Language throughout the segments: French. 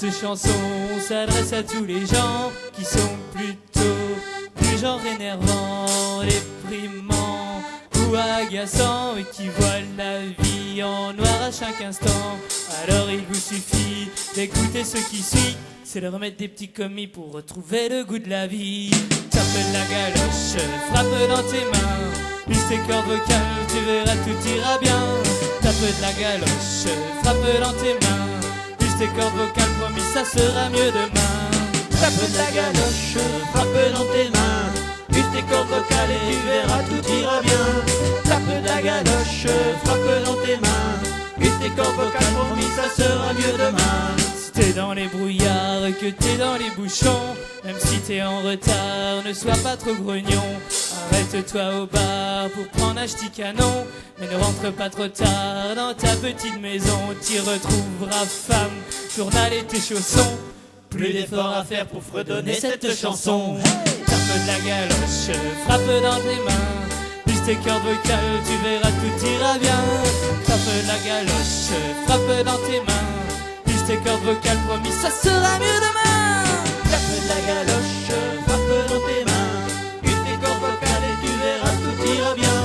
Cette chanson s'adresse à tous les gens qui sont plutôt du genre énervant, déprimant ou agaçant et qui voient la vie en noir à chaque instant. Alors il vous suffit d'écouter ce qui suit, c'est leur mettre des petits commis pour retrouver le goût de la vie. Tape de la galoche, frappe dans tes mains, use tes cordes vocales, tu verras tout ira bien. Tape de la galoche, frappe dans tes mains, use tes cordes vocales, promis ça sera mieux demain. Tape de la galoche, frappe dans tes mains, use tes cordes vocales et tu verras tout ira bien. Tape de la galoche, frappe dans tes mains, use tes cordes vocales, promis ça sera mieux demain. Si t'es dans les brouillards, que t'es dans les bouchons, même si t'es en retard, ne sois pas trop grognon. Arrête-toi au bar pour prendre un ch'ti canon, mais ne rentre pas trop tard dans ta petite maison. T'y retrouveras femme, journal et tes chaussons. Plus d'efforts à faire pour fredonner cette chanson. Tape de la galoche, frappe dans tes mains, use tes cordes vocales, tu verras tout ira bien. Tape de la galoche, frappe dans tes mains, use tes cordes vocales, promis ça sera mieux demain. Tape de la galoche, frappe dans tes mains, use tes cordes vocales et tu verras tout ira bien.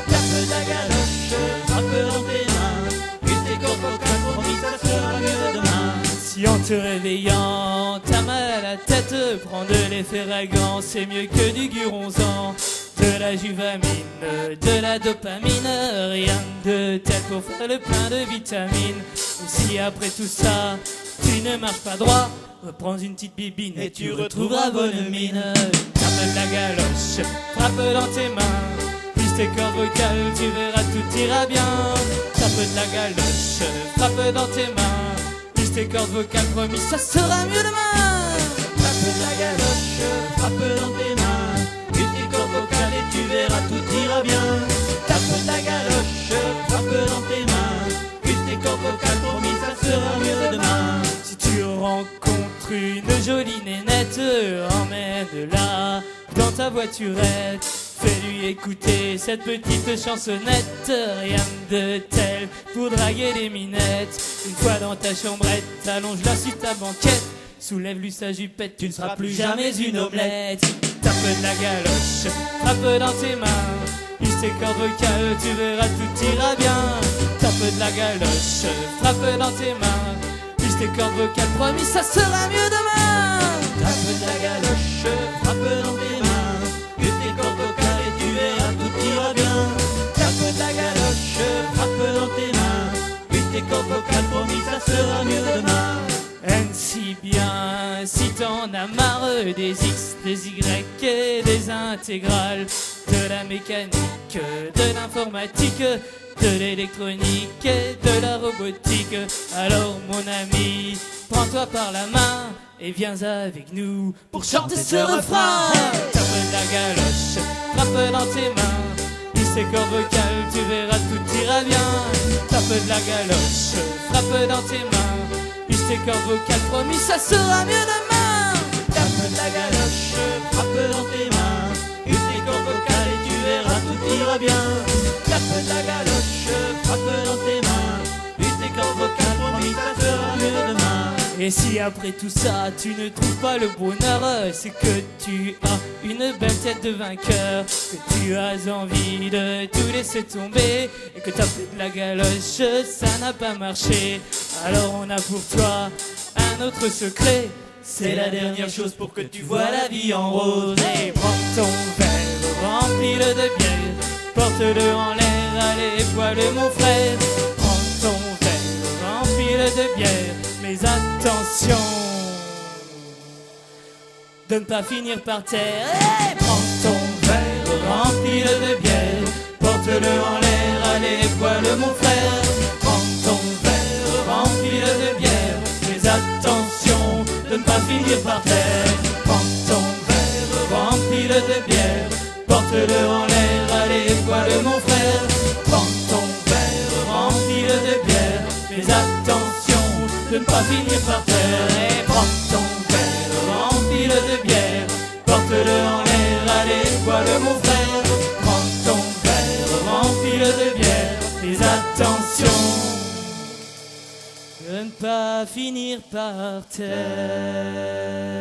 Tape de la galoche, frappe dans tes mains, use tes cordes vocales, promis ça sera mieux demain. Si en te réveillant, t'as mal à la tête, prends de l'efferalgan, c'est mieux que du guronzan. De la juvamine, de la dopamine, rien de tel pour faire le plein de vitamines. Et si après tout ça, tu ne marches pas droit, reprends une petite bibine et tu retrouveras bonne mine. Tape de la galoche, frappe dans tes mains, use tes cordes vocales, tu verras tout ira bien. Tape de la galoche, frappe dans tes mains, use tes cordes vocales, promis ça sera mieux demain. Tape de la galoche, frappe dans tes mains, use tes cordes vocales et tu verras tout ira bien. Tape de la galoche, frappe dans tes mains, use tes cordes vocales, promis ça sera mieux demain. Si tu rencontres une jolie nénette, emmène-la dans ta voiturette. Fais-lui écouter cette petite chansonnette, rien de tel pour draguer des minettes. Une fois dans ta chambrette, allonge-la sur ta banquette, soulève-lui sa jupette, tu ne seras plus jamais une omelette. Tape de la galoche, frappe dans tes mains, use tes cordes vocales, tu verras tout ira bien. Tape de la galoche, frappe dans tes mains, use tes cordes vocales, promis ça sera mieux demain. Tape de la galoche, frappe dans tes mains, use tes cordes vocales et tu verras tout ira bien. Tape de la galoche, frappe dans tes mains, use tes cordes vocales, promis ça sera mieux demain. Ainsi bien, si t'en as marre des X, des Y et des intégrales, de la mécanique, de l'informatique, de l'électronique et de la robotique, alors mon ami, prends-toi par la main et viens avec nous pour chanter ce refrain. Tape de la galoche, frappe dans tes mains, use tes cordes vocales, tu verras tout ira bien. Tape de la galoche, frappe dans tes mains, use tes cordes vocales, promis ça sera mieux demain. Tape de la galoche, frappe dans tes mains, use tes cordes vocales et tu verras tout ira bien. Tape de la galoche, frappe dans tes mains, use tes cordes vocales, promis ça sera mieux demain. Et si après tout ça tu ne trouves pas le bonheur, c'est que tu as une belle tête de vainqueur, que tu as envie de tout laisser tomber et que taper de la galoche ça n'a pas marché. Alors on a pour toi un autre secret, c'est la dernière chose pour que tu vois la vie en rose. Et prends ton verre, remplis-le de bière, porte-le en l'air, allez bois-le mon frère. Prends ton verre, remplis-le de bière, mais attention de ne pas finir par terre. Hey, prends ton verre, remplis-le de bière, porte-le en l'air, allez bois-le mon frère. Prends ton verre, remplis-le de bière, mais attention de ne pas finir par terre. Prends ton verre, remplis-le de bière, porte-le en l'air, allez bois-le mon frère. Prends ton verre, remplis-le de bière, mais attention de ne pas finir par terre. Et prends ton verre, remplis-le de bière, porte-le en l'air, allez bois-le mon frère. Prends ton verre, remplis-le de bière, mais attention de ne pas finir par terre.